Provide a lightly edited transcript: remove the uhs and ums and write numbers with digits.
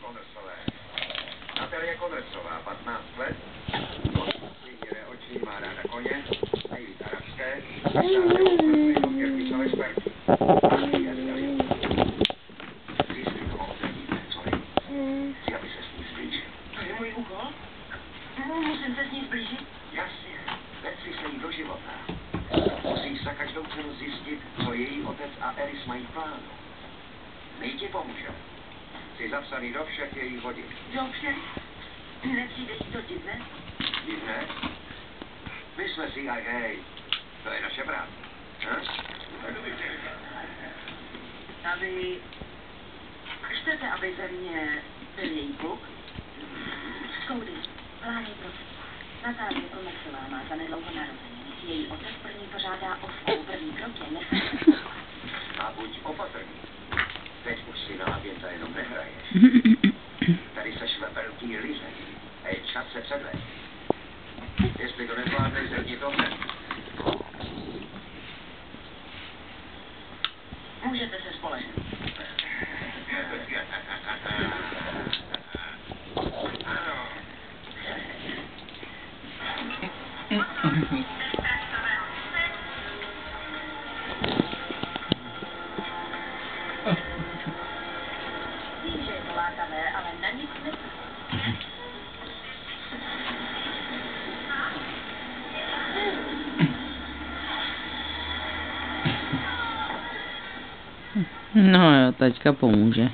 Konrsové. Natalie Konrsová, 15 let. Hnědé oči, má ráda koně, nejvíc arabské. Musím se s ní zblížit? Jasně, vetři se jí do života. Musíš za každou cenu zjistit, co její otec a Eris mají v plánu. My ti pomůžeme. Jsi zapsaný do všech jejich hodin. Do všech? Nepřijde ti to divné? Divné? My jsme CIA. To je naše práce. A vy... Chcete, aby ze mě byl její kluk? Skoudy, vládej prosím. Natálie Konrsová má zanedlouho narozeniny. Její otec první pořádá ovku. První krok je nechat. A buď opatrný. Teď už si na agenta jenom nehraješ. Tady seš ve velký lize. A je čas se předvést. Jestli to nezvládneš, zvedni to hned. Můžete se spolehnout. Ano. Vím, že je to lákavé, ale na nic nesmí. No jo, teďka pomůže.